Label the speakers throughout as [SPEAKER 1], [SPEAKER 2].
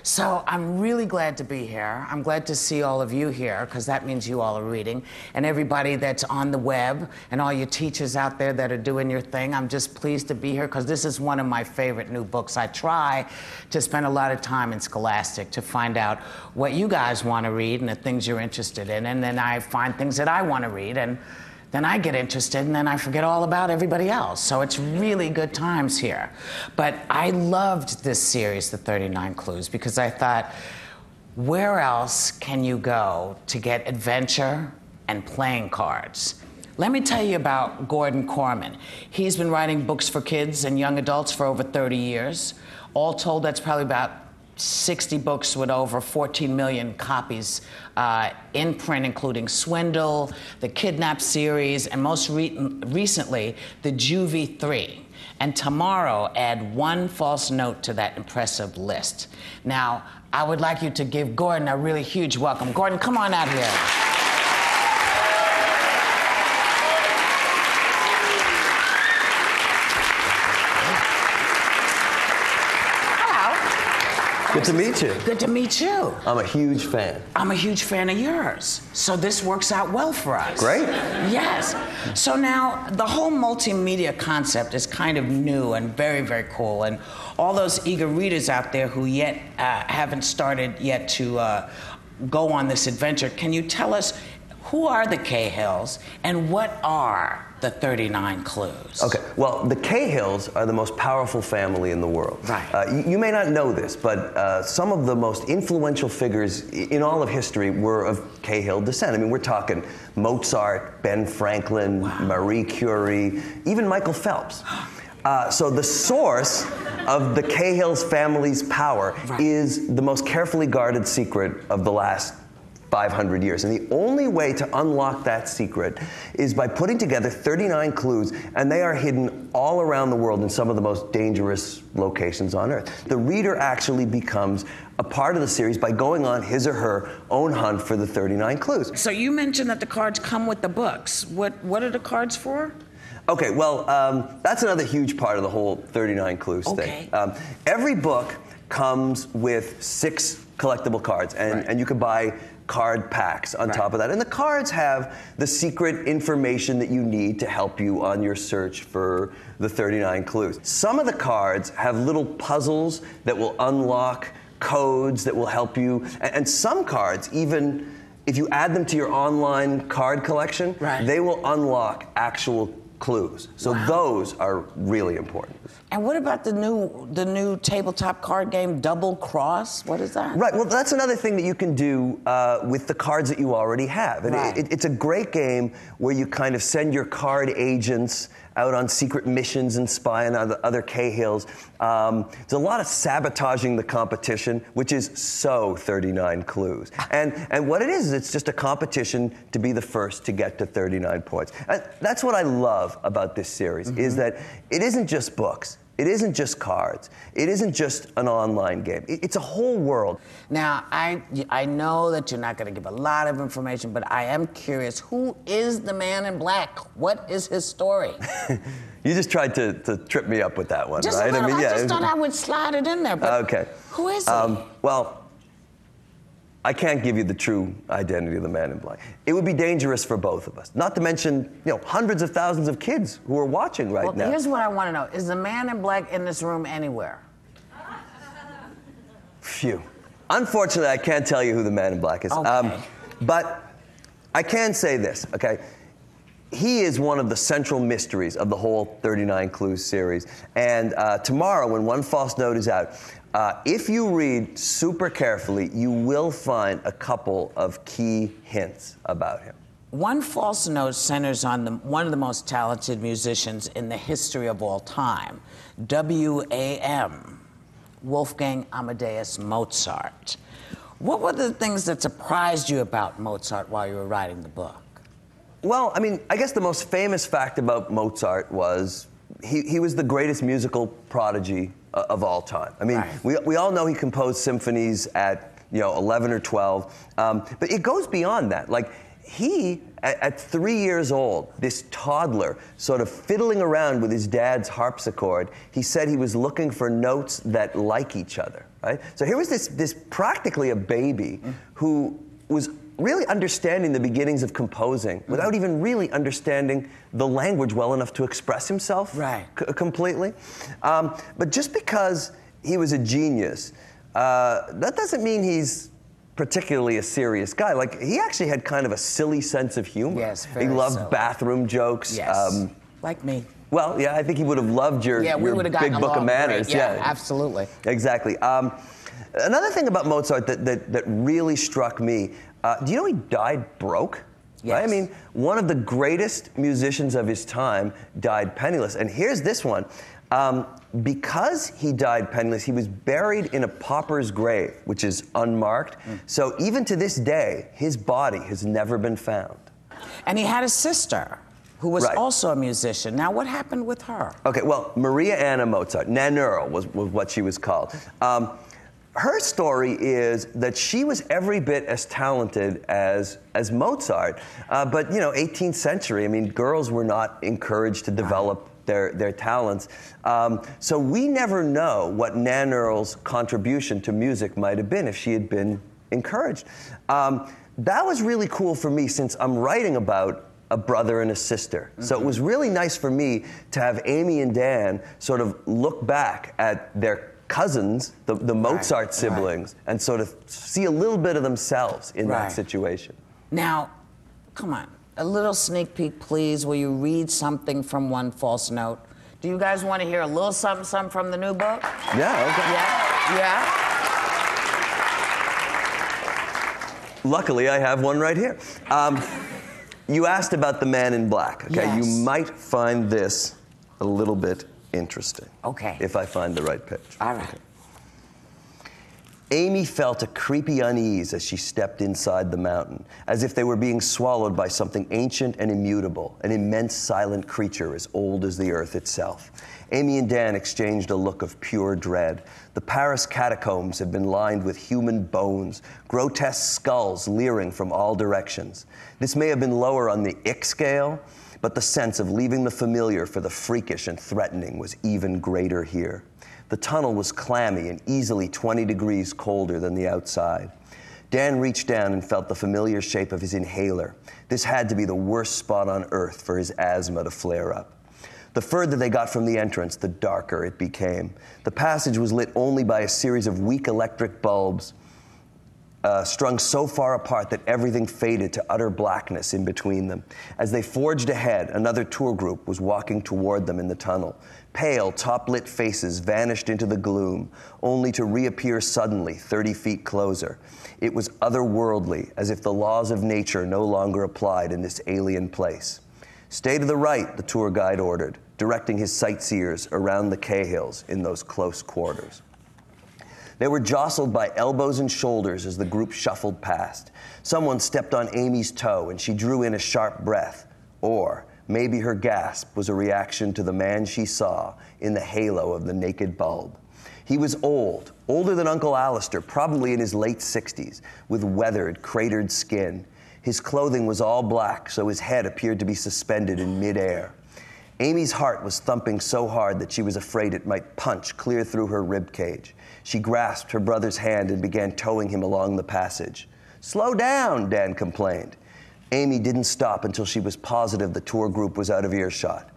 [SPEAKER 1] So I'm really glad to be here. I'm glad to see all of you here, because that means you all are reading. And everybody that's on the web, and all you teachers out there that are doing your thing, I'm just pleased to be here, because this is one of my favorite new books. I try to spend a lot of time in Scholastic to find out what you guys want to read and the things you're interested in, and then I find things that I want to read, and then I get interested, and then I forget all about everybody else. So it's really good times here. But I loved this series, The 39 Clues, because I thought, where else can you go to get adventure and playing cards? Let me tell you about Gordon Korman. He's been writing books for kids and young adults for over 30 years. All told, that's probably about 60 books with over 14 million copies in print, including Swindle, the Kidnap series, and most recently, the Juvie 3. And tomorrow, add one false note to that impressive list. Now, I would like you to give Gordon a really huge welcome. Gordon, come on out here.
[SPEAKER 2] Good to meet you.
[SPEAKER 1] Good to meet you.
[SPEAKER 2] I'm a huge fan.
[SPEAKER 1] I'm a huge fan of yours. So this works out well for us.
[SPEAKER 2] Great.
[SPEAKER 1] Yes. So now, the whole multimedia concept is kind of new and very, very cool. And all those eager readers out there who yet haven't started yet to go on this adventure, can you tell us, who are the Cahills and what are the 39 Clues?
[SPEAKER 2] Okay, well, the Cahills are the most powerful family in the world.
[SPEAKER 1] Right.
[SPEAKER 2] You may not know this, but some of the most influential figures in all of history were of Cahill descent. I mean, we're talking Mozart, Ben Franklin, wow, Marie Curie, even Michael Phelps. So the source of the Cahills family's power right is the most carefully guarded secret of the last 500 years. And the only way to unlock that secret is by putting together 39 clues, and they are hidden all around the world in some of the most dangerous locations on Earth. The reader actually becomes a part of the series by going on his or her own hunt for the 39 clues.
[SPEAKER 1] So you mentioned that the cards come with the books. What are the cards for?
[SPEAKER 2] Okay, well, that's another huge part of the whole 39 Clues thing. Every book comes with 6 collectible cards, and you can buy card packs on top of that. And the cards have the secret information that you need to help you on your search for the 39 clues. Some of the cards have little puzzles that will unlock codes that will help you. And some cards, even if you add them to your online card collection, they will unlock actual clues. So those are really important.
[SPEAKER 1] And what about the new tabletop card game, Double Cross? What is that?
[SPEAKER 2] Right, well, that's another thing that you can do with the cards that you already have. And it's a great game where you kind of send your card agents out on secret missions and spy on other Cahills. There's a lot of sabotaging the competition, which is so 39 Clues. And what it is, it's just a competition to be the first to get to 39 points. And that's what I love about this series, is that it isn't just books. It isn't just cards. It isn't just an online game. It's a whole world.
[SPEAKER 1] Now, I know that you're not going to give a lot of information, but I am curious, who is the man in black? What is his story?
[SPEAKER 2] You just tried to trip me up with that one,
[SPEAKER 1] just
[SPEAKER 2] right?
[SPEAKER 1] I just thought I would slide it in there, but who is he?
[SPEAKER 2] Well, I can't give you the true identity of the man in black. It would be dangerous for both of us. Not to mention, hundreds of thousands of kids who are watching now.
[SPEAKER 1] Well, here's what I want to know. Is the man in black in this room anywhere?
[SPEAKER 2] Phew. Unfortunately, I can't tell you who the man in black is.
[SPEAKER 1] Okay.
[SPEAKER 2] But I can say this, okay? He is one of the central mysteries of the whole 39 Clues series. And tomorrow, when One False Note is out, if you read super carefully, you will find a couple of key hints about him.
[SPEAKER 1] One False Note centers on one of the most talented musicians in the history of all time, W.A.M., Wolfgang Amadeus Mozart. What were the things that surprised you about Mozart while you were writing the book?
[SPEAKER 2] Well, I mean, I guess the most famous fact about Mozart was he was the greatest musical prodigy of all time. I mean, we all know he composed symphonies at 11 or 12, but it goes beyond that. Like, he, at 3 years old, this toddler, sort of fiddling around with his dad's harpsichord, he said he was looking for notes that like each other, right? So here was this practically a baby who was really understanding the beginnings of composing without even really understanding the language well enough to express himself completely. But just because he was a genius, that doesn't mean he's particularly a serious guy. Like, he actually had kind of a silly sense of humor.
[SPEAKER 1] Yes, very
[SPEAKER 2] He loved
[SPEAKER 1] silly.
[SPEAKER 2] bathroom jokes.
[SPEAKER 1] Yes, like me.
[SPEAKER 2] Well, yeah, I think he would have loved your big book of manners.
[SPEAKER 1] Great. Yeah, absolutely.
[SPEAKER 2] Exactly. Another thing about Mozart that really struck me, do you know he died broke?
[SPEAKER 1] Yes.
[SPEAKER 2] Right? I mean, one of the greatest musicians of his time died penniless. And here's this one. Because he died penniless, he was buried in a pauper's grave, which is unmarked. So even to this day, his body has never been found.
[SPEAKER 1] And he had a sister who was also a musician. Now, what happened with her?
[SPEAKER 2] Okay, well, Maria Anna Mozart, Nannerl was what she was called. Her story is that she was every bit as talented as Mozart. But, you know, 18th century, I mean, girls were not encouraged to develop their talents. So we never know what Nannerl's contribution to music might have been if she had been encouraged. That was really cool for me, since I'm writing about a brother and a sister. So it was really nice for me to have Amy and Dan sort of look back at their cousins, the Mozart siblings, and sort of see a little bit of themselves in that situation.
[SPEAKER 1] Now, come on. A little sneak peek, please. Will you read something from One False Note? Do you guys want to hear a little something from the new book?
[SPEAKER 2] Yeah, okay.
[SPEAKER 1] Yeah?
[SPEAKER 2] Luckily, I have one right here. You asked about the Man in Black, okay?
[SPEAKER 1] Yes.
[SPEAKER 2] You might find this a little bit interesting.
[SPEAKER 1] Okay.
[SPEAKER 2] If I find the right picture.
[SPEAKER 1] All right.
[SPEAKER 2] Okay. Amy felt a creepy unease as she stepped inside the mountain, as if they were being swallowed by something ancient and immutable, an immense silent creature as old as the earth itself. Amy and Dan exchanged a look of pure dread. The Paris catacombs had been lined with human bones, grotesque skulls leering from all directions. This may have been lower on the ick scale, but the sense of leaving the familiar for the freakish and threatening was even greater here. The tunnel was clammy and easily 20 degrees colder than the outside. Dan reached down and felt the familiar shape of his inhaler. This had to be the worst spot on earth for his asthma to flare up. The further they got from the entrance, the darker it became. The passage was lit only by a series of weak electric bulbs, strung so far apart that everything faded to utter blackness in between them. As they forged ahead, another tour group was walking toward them in the tunnel. Pale, top-lit faces vanished into the gloom, only to reappear suddenly 30 feet closer. It was otherworldly, as if the laws of nature no longer applied in this alien place. "Stay to the right," the tour guide ordered, directing his sightseers around the Cahills in those close quarters. They were jostled by elbows and shoulders as the group shuffled past. Someone stepped on Amy's toe and she drew in a sharp breath. Or maybe her gasp was a reaction to the man she saw in the halo of the naked bulb. He was old, older than Uncle Alistair, probably in his late 60s, with weathered, cratered skin. His clothing was all black, so his head appeared to be suspended in midair. Amy's heart was thumping so hard that she was afraid it might punch clear through her ribcage. She grasped her brother's hand and began towing him along the passage. "Slow down," Dan complained. Amy didn't stop until she was positive the tour group was out of earshot.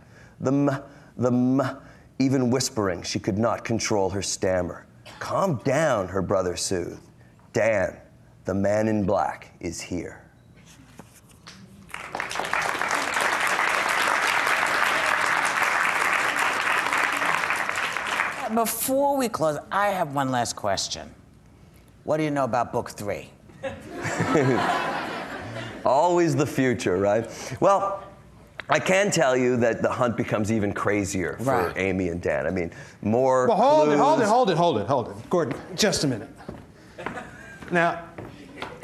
[SPEAKER 2] Even whispering, she could not control her stammer. "Calm down," her brother soothed. "Dan, the Man in Black is here."
[SPEAKER 1] Before we close, I have one last question. What do you know about book 3?
[SPEAKER 2] Always the future, right? Well, I can tell you that the hunt becomes even crazier for Amy and Dan. I mean, more
[SPEAKER 3] Well, hold
[SPEAKER 2] clues.
[SPEAKER 3] it. Gordon, just a minute. Now,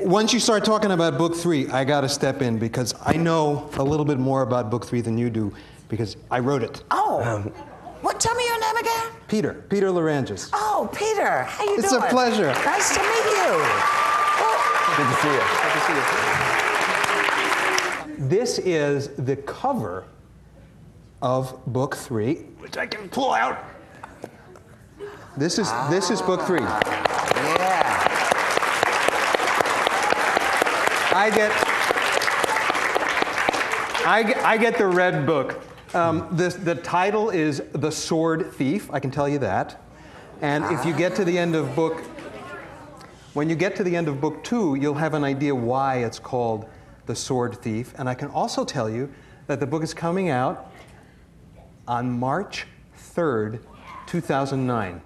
[SPEAKER 3] once you start talking about book 3, I got to step in because I know a little bit more about book 3 than you do because I wrote it.
[SPEAKER 1] Oh, what? Tell me your name again.
[SPEAKER 3] Peter Larangis.
[SPEAKER 1] Oh, Peter, how you doing?
[SPEAKER 3] It's a pleasure.
[SPEAKER 1] Nice to meet you.
[SPEAKER 2] Good to see you.
[SPEAKER 3] Good to see you. This is the cover of book 3, which I can pull out. This is book 3.
[SPEAKER 1] Yeah.
[SPEAKER 3] I get the red book. The title is The Sword Thief, I can tell you that. And if you get to the end of when you get to the end of book 2, you'll have an idea why it's called The Sword Thief. And I can also tell you that the book is coming out on March 3rd, 2009.